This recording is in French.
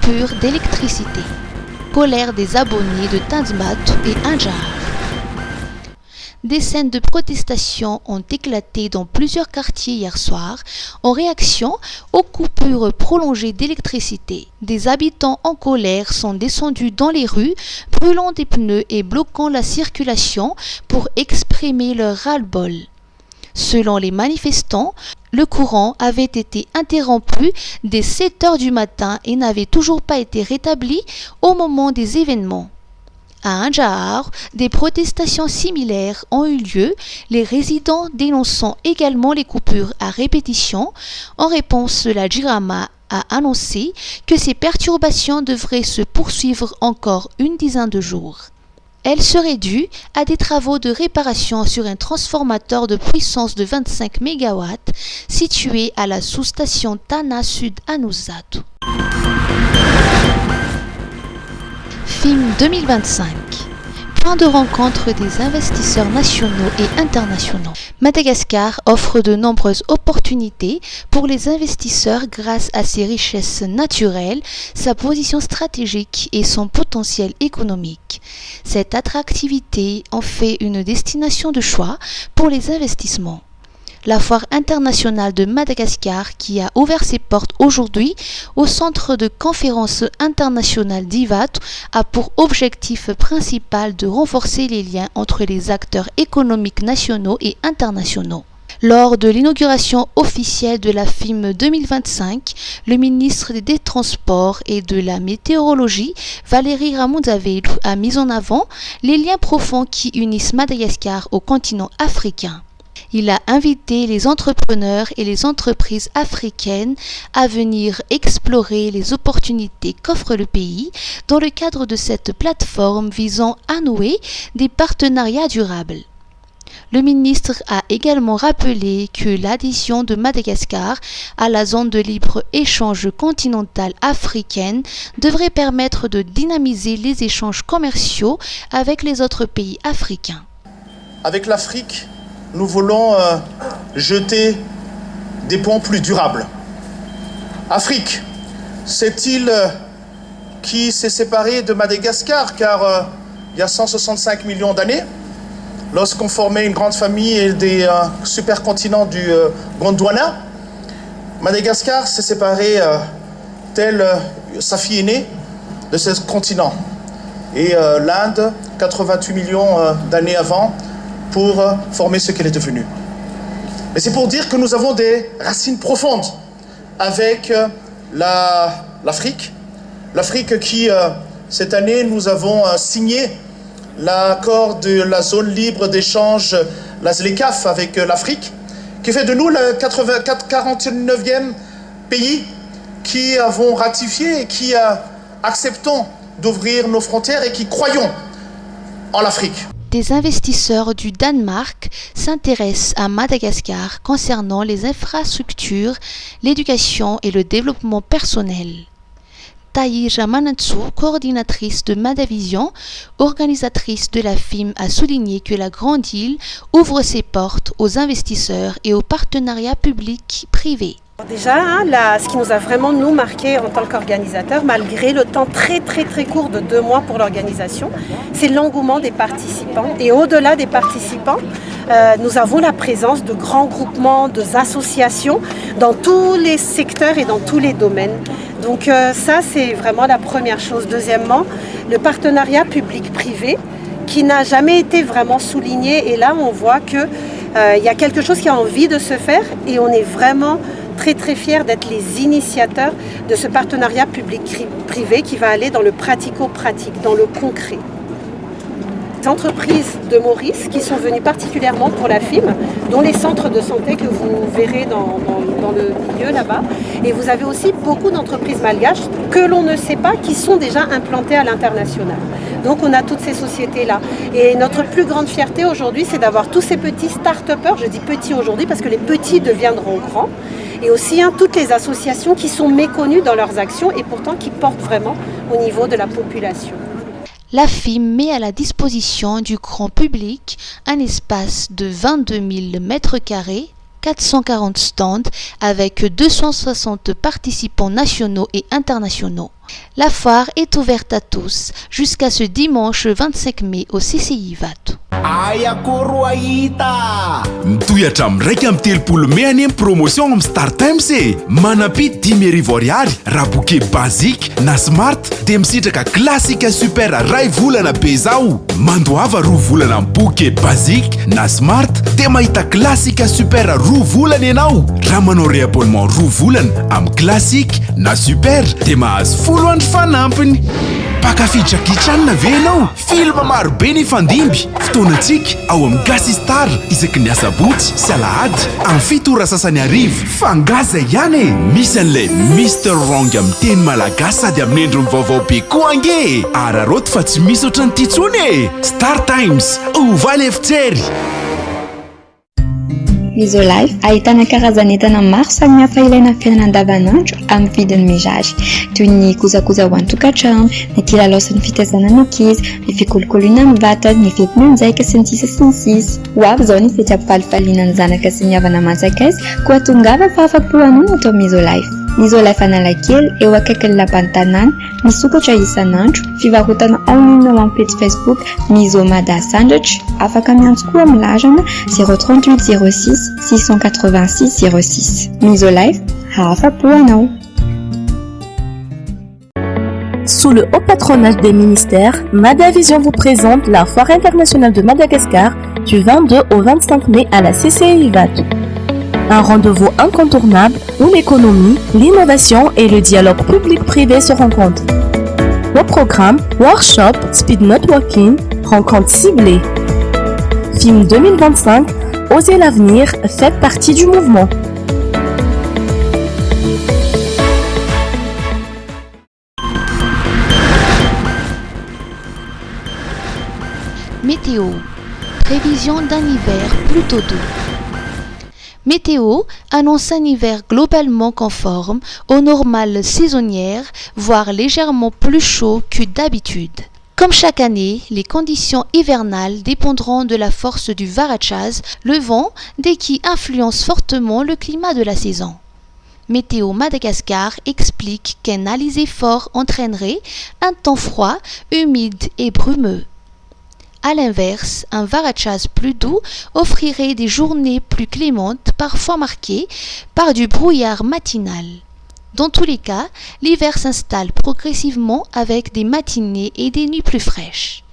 coupure d'électricité. Colère des abonnés de Tanzimat et Anjar. Des scènes de protestation ont éclaté dans plusieurs quartiers hier soir en réaction aux coupures prolongées d'électricité. Des habitants en colère sont descendus dans les rues, brûlant des pneus et bloquant la circulation pour exprimer leur ras-le-bol. Selon les manifestants, le courant avait été interrompu dès 7 heures du matin et n'avait toujours pas été rétabli au moment des événements. À Anjar, des protestations similaires ont eu lieu, les résidents dénonçant également les coupures à répétition. En réponse, la Jirama a annoncé que ces perturbations devraient se poursuivre encore une dizaine de jours. Elle serait due à des travaux de réparation sur un transformateur de puissance de 25 MW situé à la sous-station Tana Sud à Nouzat. FIM 2025. Point de rencontre des investisseurs nationaux et internationaux. Madagascar offre de nombreuses opportunités pour les investisseurs grâce à ses richesses naturelles, sa position stratégique et son potentiel économique. Cette attractivité en fait une destination de choix pour les investissements. La foire internationale de Madagascar, qui a ouvert ses portes aujourd'hui au centre de conférence internationale d'Ivat, a pour objectif principal de renforcer les liens entre les acteurs économiques nationaux et internationaux. Lors de l'inauguration officielle de la FIM 2025, le ministre des Transports et de la Météorologie, Valérie Ramondzavelu, a mis en avant les liens profonds qui unissent Madagascar au continent africain. Il a invité les entrepreneurs et les entreprises africaines à venir explorer les opportunités qu'offre le pays dans le cadre de cette plateforme visant à nouer des partenariats durables. Le ministre a également rappelé que l'adhésion de Madagascar à la zone de libre-échange continentale africaine devrait permettre de dynamiser les échanges commerciaux avec les autres pays africains. Avec l'Afrique, nous voulons jeter des ponts plus durables. Afrique, cette île qui s'est séparée de Madagascar, car il y a 165 millions d'années, lorsqu'on formait une grande famille et des supercontinents du Gondwana, Madagascar s'est séparé telle sa fille aînée de ce continent. Et l'Inde, 88 millions d'années avant, pour former ce qu'elle est devenue. Mais c'est pour dire que nous avons des racines profondes avec l'Afrique. L'Afrique qui, cette année, nous avons signé l'accord de la zone libre d'échange, la ZLECAf, avec l'Afrique, qui fait de nous le 49e pays qui avons ratifié et qui acceptons d'ouvrir nos frontières et qui croyons en l'Afrique. Des investisseurs du Danemark s'intéressent à Madagascar concernant les infrastructures, l'éducation et le développement personnel. Taïja Manatsu, coordinatrice de Madavision, organisatrice de la FIM, a souligné que la Grande Île ouvre ses portes aux investisseurs et aux partenariats publics-privés. Déjà, ce qui nous a vraiment nous marqué en tant qu'organisateurs, malgré le temps très court de 2 mois pour l'organisation, c'est l'engouement des participants. Et au-delà des participants, nous avons la présence de grands groupements, d'associations dans tous les secteurs et dans tous les domaines. Donc ça, c'est vraiment la première chose. Deuxièmement, le partenariat public-privé qui n'a jamais été vraiment souligné. Et là, on voit qu'il y a quelque chose qui a envie de se faire et on est vraiment très fiers d'être les initiateurs de ce partenariat public-privé qui va aller dans le pratico-pratique, dans le concret. Les entreprises de Maurice qui sont venues particulièrement pour la FIM, dont les centres de santé que vous verrez dans le milieu là-bas. Et vous avez aussi beaucoup d'entreprises malgaches que l'on ne sait pas qui sont déjà implantées à l'international. Donc on a toutes ces sociétés-là. Et notre plus grande fierté aujourd'hui, c'est d'avoir tous ces petits start-upers, je dis petits aujourd'hui parce que les petits deviendront grands, et aussi toutes les associations qui sont méconnues dans leurs actions et pourtant qui portent vraiment au niveau de la population. La FIM met à la disposition du grand public un espace de 22 000 m², 440 stands avec 260 participants nationaux et internationaux. La foire est ouverte à tous jusqu'à ce dimanche 25 mai au CCI Vato. Mitoyatra am'raika amin'ny telopolo mai any promotion amin'ny Star Times manapy 10,000 ariary raha bouquet basique na smart dia misitraka classique super ray volana be zao. Mandoava 2 volana amin'ny bouquet basique na smart dia mahita classique super 2 volana ianao. Raha manao réabonnement 2 volana amin'ny classique na super dia mahazo 10 andro fanampiny. Pakafiditra kitranina ve ianao? Filma maro be ny fandimby. Fotoanantsika ao amin'ny Gasy Star isaky ny asabotsy sy alahady amin'ny 7 ora sasany arivo. Fangaza ihany e! Misy an'ilay Mr Wrong amin'ny teny malagasy sady amin'ny endriny vaovao be koa ange. Araroto fa tsy misy ohatran'ny ity intsony e! Star Times, ovaly efitsery! Misolife ahitana karazan'entana maro samihafa ilaina amin'ny fiainana andavanandro amin'ny vidiny mirary toy ny kojakoja ho an-tokantrano, ny kilalao sy ny fitaizana ny ankizy, ny fikolokoloina amin'ny vatana, ny fetim-mianjaika sy ny sisa sy ny sisa. Ho avy izao ny fety ampifalifaliana ny zanaka sy ny havana manjakaizy koa tongava fa afa-po anao atao Misolife. Misolife Analakely eo akaikin'ny lapan'ny tanàna, misokatra isan'andro, fivarotana en ligne amin'ny page Facebook Misomada Sandwich, afaka miantso koa amin'ny larana 038 06 686 06. Misolife, afa-po anao. Sous le haut patronage des ministères, Madavision vous présente la Foire internationale de Madagascar du 22 au 25 mai à la CCI Vato. Un rendez-vous incontournable où l'économie, l'innovation et le dialogue public-privé se rencontrent. Au programme, workshop, speed networking, rencontres ciblées. Film 2025, Osez l'avenir, faites partie du mouvement. Météo. Prévision d'un hiver plutôt doux. Météo annonce un hiver globalement conforme aux normales saisonnières, voire légèrement plus chaud que d'habitude. Comme chaque année, les conditions hivernales dépendront de la force du varachas, le vent, qui influence fortement le climat de la saison. Météo Madagascar explique qu'un alizé fort entraînerait un temps froid, humide et brumeux. A l'inverse, un varachas plus doux offrirait des journées plus clémentes, parfois marquées par du brouillard matinal. Dans tous les cas, l'hiver s'installe progressivement avec des matinées et des nuits plus fraîches.